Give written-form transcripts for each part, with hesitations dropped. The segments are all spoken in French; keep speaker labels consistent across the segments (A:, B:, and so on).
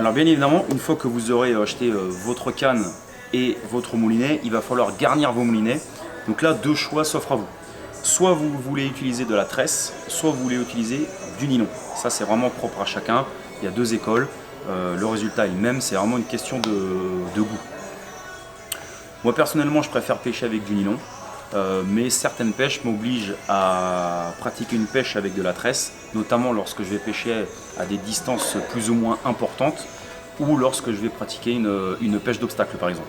A: Alors bien évidemment, une fois que vous aurez acheté votre canne et votre moulinet, il va falloir garnir vos moulinets. Donc là, deux choix s'offrent à vous. Soit vous voulez utiliser de la tresse, soit vous voulez utiliser du nylon. Ça, c'est vraiment propre à chacun. Il y a deux écoles. Le résultat est le même. C'est vraiment une question de goût. Moi, personnellement, je préfère pêcher avec du nylon. Mais certaines pêches m'obligent à pratiquer une pêche avec de la tresse, notamment lorsque je vais pêcher à des distances plus ou moins importantes ou lorsque je vais pratiquer une pêche d'obstacle par exemple.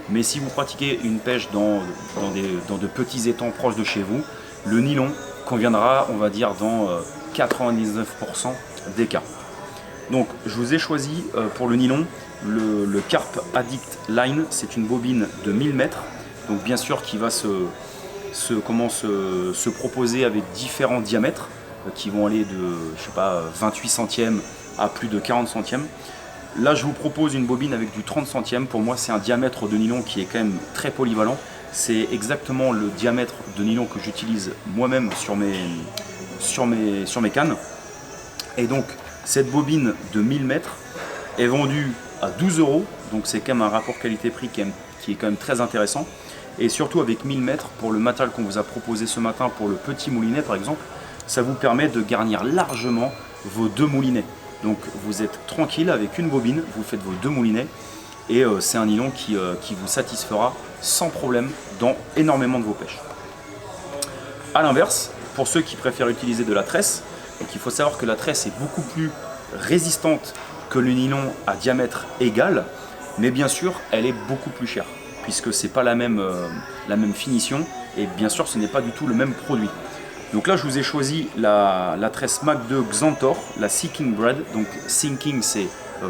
A: Mais si vous pratiquez une pêche dans de petits étangs proches de chez vous, le nylon conviendra, on va dire, dans 99% des cas. Donc je vous ai choisi pour le nylon le Carp Addict Line. C'est une bobine de 1000 mètres, donc bien sûr qui va se proposer avec différents diamètres qui vont aller de 28 centièmes à plus de 40 centièmes. Là je vous propose une bobine avec du 30 centièmes. Pour moi c'est un diamètre de nylon qui est quand même très polyvalent. C'est exactement le diamètre de nylon que j'utilise moi-même sur mes cannes. Et donc cette bobine de 1000 mètres est vendue à 12 €, donc c'est quand même un rapport qualité-prix qui est quand même très intéressant. Et surtout avec 1000 mètres, pour le matériel qu'on vous a proposé ce matin pour le petit moulinet par exemple, ça vous permet de garnir largement vos deux moulinets. Donc vous êtes tranquille avec une bobine, vous faites vos deux moulinets et c'est un nylon qui vous satisfera sans problème dans énormément de vos pêches. A l'inverse, pour ceux qui préfèrent utiliser de la tresse, donc il faut savoir que la tresse est beaucoup plus résistante que le nylon à diamètre égal, mais bien sûr elle est beaucoup plus chère, puisque c'est pas la même finition et bien sûr ce n'est pas du tout le même produit. Donc là je vous ai choisi la tresse Mac 2 Xantor, la Sinking Braid. Donc sinking c'est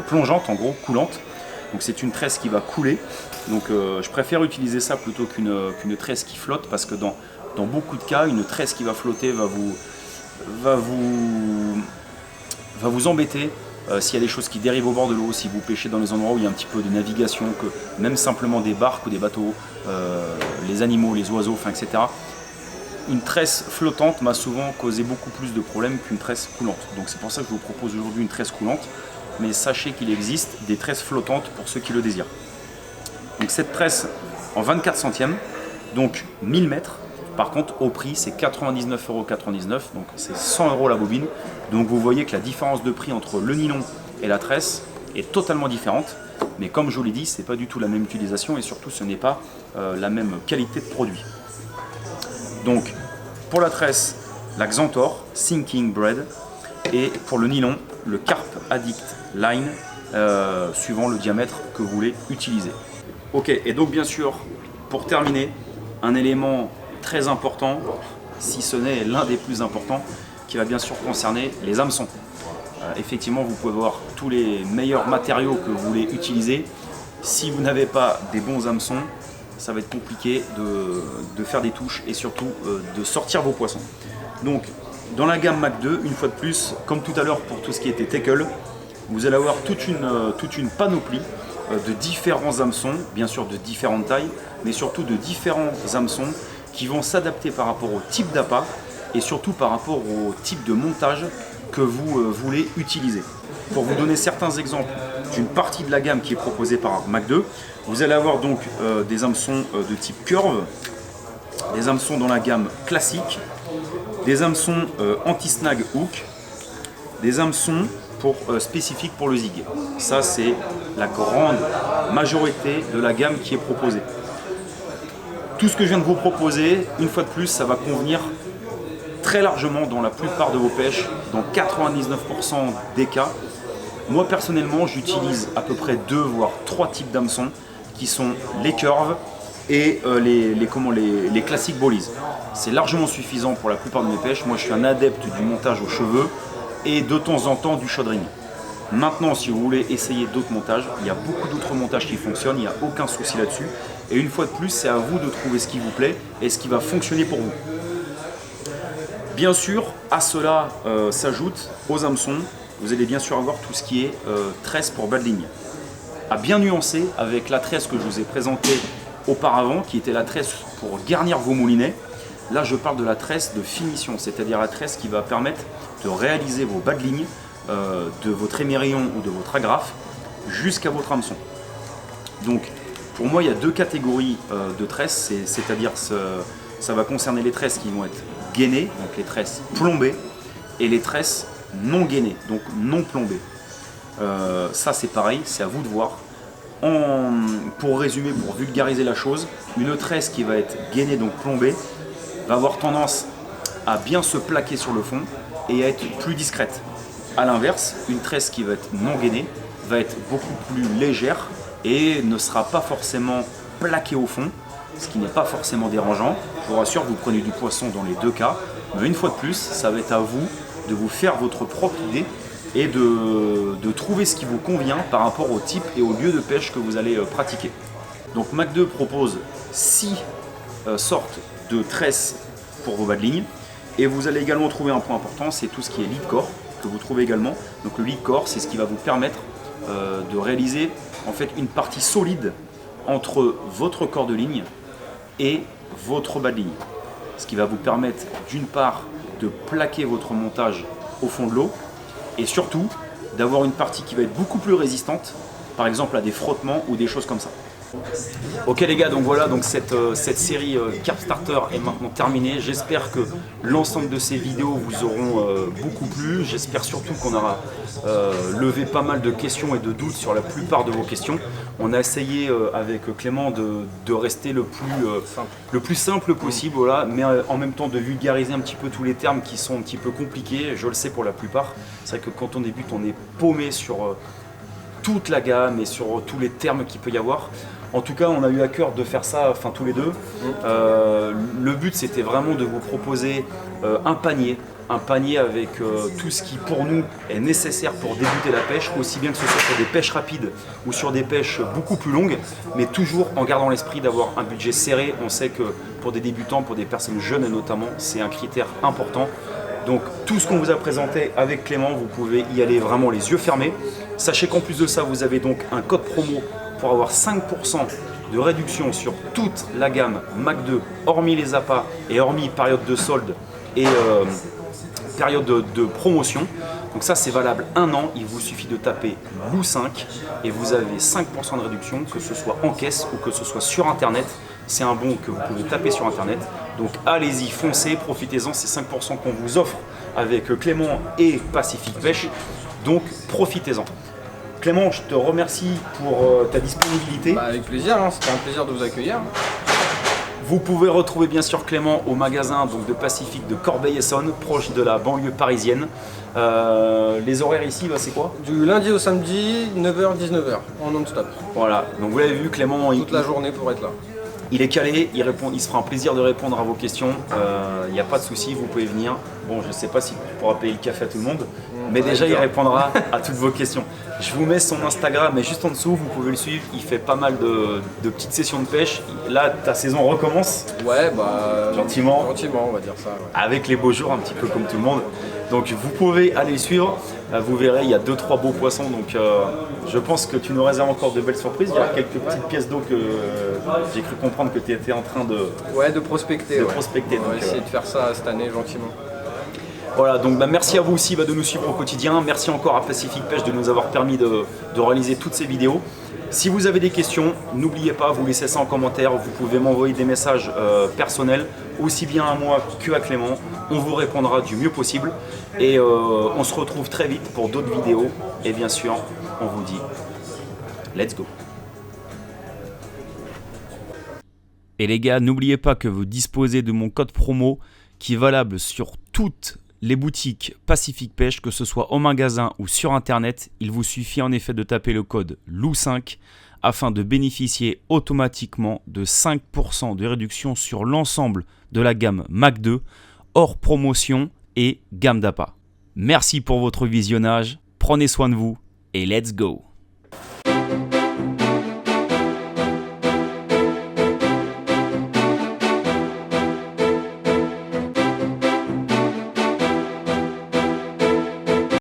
A: plongeante, en gros coulante, donc c'est une tresse qui va couler. Donc je préfère utiliser ça plutôt qu'une tresse qui flotte, parce que dans beaucoup de cas une tresse qui va flotter va vous embêter. S'il y a des choses qui dérivent au bord de l'eau, si vous pêchez dans les endroits où il y a un petit peu de navigation, que même simplement des barques ou des bateaux, les animaux, les oiseaux, etc. Une tresse flottante m'a souvent causé beaucoup plus de problèmes qu'une tresse coulante. Donc c'est pour ça que je vous propose aujourd'hui une tresse coulante, mais sachez qu'il existe des tresses flottantes pour ceux qui le désirent. Donc cette tresse en 24 centièmes, donc 1000 mètres. Par contre, au prix, c'est 99,99 €, donc c'est 100 € la bobine. Donc vous voyez que la différence de prix entre le nylon et la tresse est totalement différente. Mais comme je vous l'ai dit, ce n'est pas du tout la même utilisation et surtout ce n'est pas la même qualité de produit. Donc pour la tresse, la Xantor Sinking Braid, et pour le nylon, le Carp Addict Line, suivant le diamètre que vous voulez utiliser. Ok, et donc bien sûr, pour terminer, un élément très important, si ce n'est l'un des plus importants, qui va bien sûr concerner les hameçons. Effectivement, vous pouvez avoir tous les meilleurs matériaux que vous voulez utiliser. Si vous n'avez pas des bons hameçons, ça va être compliqué de faire des touches et surtout de sortir vos poissons. Donc, dans la gamme Mac 2, une fois de plus, comme tout à l'heure pour tout ce qui était tackle, vous allez avoir toute une panoplie de différents hameçons, bien sûr de différentes tailles, mais surtout de différents hameçons qui vont s'adapter par rapport au type d'appât et surtout par rapport au type de montage que vous voulez utiliser. Pour vous donner certains exemples d'une partie de la gamme qui est proposée par Mac 2, vous allez avoir donc des hameçons de type curve, des hameçons dans la gamme classique, des hameçons anti-snag hook, des hameçons spécifiques pour le zig. Ça c'est la grande majorité de la gamme qui est proposée. Tout ce que je viens de vous proposer, une fois de plus, ça va convenir très largement dans la plupart de vos pêches, dans 99% des cas. Moi personnellement, j'utilise à peu près 2 voire 3 types d'hameçons qui sont les curves et les classiques bollies. C'est largement suffisant pour la plupart de mes pêches. Moi je suis un adepte du montage aux cheveux et de temps en temps du shoddring. Maintenant, si vous voulez essayer d'autres montages, il y a beaucoup d'autres montages qui fonctionnent, il n'y a aucun souci là-dessus. Et une fois de plus, c'est à vous de trouver ce qui vous plaît et ce qui va fonctionner pour vous. Bien sûr, à cela s'ajoute aux hameçons, vous allez bien sûr avoir tout ce qui est tresse pour bas de ligne. À bien nuancer avec la tresse que je vous ai présentée auparavant, qui était la tresse pour garnir vos moulinets. Là, je parle de la tresse de finition, c'est-à-dire la tresse qui va permettre de réaliser vos bas de ligne de votre émerillon ou de votre agrafe jusqu'à votre hameçon. Donc pour moi il y a deux catégories de tresses, c'est-à-dire ça va concerner les tresses qui vont être gainées, donc les tresses plombées, et les tresses non gainées, donc non plombées. Ça c'est pareil, c'est à vous de voir. Pour résumer, pour vulgariser la chose, une tresse qui va être gainée, donc plombée, va avoir tendance à bien se plaquer sur le fond et à être plus discrète. A l'inverse, une tresse qui va être non gainée va être beaucoup plus légère et ne sera pas forcément plaquée au fond, ce qui n'est pas forcément dérangeant. Je vous rassure, vous prenez du poisson dans les deux cas, mais une fois de plus, ça va être à vous de vous faire votre propre idée et de trouver ce qui vous convient par rapport au type et au lieu de pêche que vous allez pratiquer. Donc Mac 2 propose 6 sortes de tresses pour vos bas de ligne, et vous allez également trouver un point important, c'est tout ce qui est lead core que vous trouvez également. Donc le lead core, c'est ce qui va vous permettre de réaliser en fait une partie solide entre votre corps de ligne et votre bas de ligne, ce qui va vous permettre d'une part de plaquer votre montage au fond de l'eau et surtout d'avoir une partie qui va être beaucoup plus résistante, par exemple à des frottements ou des choses comme ça. Ok les gars, donc voilà, donc cette série Carp Starter est maintenant terminée. J'espère que l'ensemble de ces vidéos vous auront beaucoup plu. J'espère surtout qu'on aura levé pas mal de questions et de doutes sur la plupart de vos questions. On a essayé avec Clément de rester le plus simple possible, voilà, mais en même temps de vulgariser un petit peu tous les termes qui sont un petit peu compliqués. Je le sais pour la plupart. C'est vrai que quand on débute, on est paumé sur toute la gamme et sur tous les termes qu'il peut y avoir. En tout cas, on a eu à cœur de faire ça, enfin tous les deux. Le but, c'était vraiment de vous proposer un panier avec tout ce qui, pour nous, est nécessaire pour débuter la pêche, aussi bien que ce soit sur des pêches rapides ou sur des pêches beaucoup plus longues, mais toujours en gardant l'esprit d'avoir un budget serré. On sait que pour des débutants, pour des personnes jeunes notamment, c'est un critère important. Donc tout ce qu'on vous a présenté avec Clément, vous pouvez y aller vraiment les yeux fermés. Sachez qu'en plus de ça, vous avez donc un code promo pour avoir 5% de réduction sur toute la gamme Mac 2, hormis les appâts et hormis période de solde et période de promotion. Donc ça c'est valable 1 an, il vous suffit de taper LOU5 et vous avez 5% de réduction, que ce soit en caisse ou que ce soit sur internet. C'est un bon que vous pouvez taper sur internet. Donc allez-y, foncez, profitez-en, c'est 5% qu'on vous offre avec Clément et Pacific Pêche. Donc profitez-en. Clément, je te remercie pour ta disponibilité.
B: Avec plaisir, hein, c'était un plaisir de vous accueillir.
A: Vous pouvez retrouver bien sûr Clément au magasin donc, de Pacific de Corbeil-Essonnes, proche de la banlieue parisienne. Les horaires ici, bah, c'est quoi?
B: Du lundi au samedi, 9h-19h, en non-stop.
A: Voilà, donc vous l'avez vu, Clément,
B: toute la journée pour être là.
A: Il est calé, il se fera un plaisir de répondre à vos questions. Il n'y a pas de souci, vous pouvez venir. Bon, je ne sais pas si tu pourras payer le café à tout le monde, mais déjà il répondra à toutes vos questions. Je vous mets son Instagram, mais juste en dessous, vous pouvez le suivre. Il fait pas mal de petites sessions de pêche. Là, ta saison recommence.
B: Ouais, bah
A: gentiment.
B: Gentiment, on va dire ça. Ouais.
A: Avec les beaux jours, un petit peu comme tout le monde. Donc vous pouvez aller le suivre. Vous verrez, il y a 2-3 beaux poissons. Donc je pense que tu nous réserves encore de belles surprises. Il y a quelques petites pièces d'eau que j'ai cru comprendre que tu étais en train de
B: prospecter.
A: prospecter.
B: On va essayer de faire ça cette année gentiment.
A: Voilà, donc merci à vous aussi de nous suivre au quotidien. Merci encore à Pacific Pêche de nous avoir permis de réaliser toutes ces vidéos. Si vous avez des questions, n'oubliez pas, vous laissez ça en commentaire. Vous pouvez m'envoyer des messages personnels, aussi bien à moi que à Clément. On vous répondra du mieux possible. Et on se retrouve très vite pour d'autres vidéos. Et bien sûr, on vous dit, let's go. Et les gars, n'oubliez pas que vous disposez de mon code promo qui est valable sur toutes les boutiques Pacific Pêche, que ce soit au magasin ou sur internet. Il vous suffit en effet de taper le code LOU5 afin de bénéficier automatiquement de 5% de réduction sur l'ensemble de la gamme Mac 2, hors promotion et gamme d'appât. Merci pour votre visionnage, prenez soin de vous et let's go!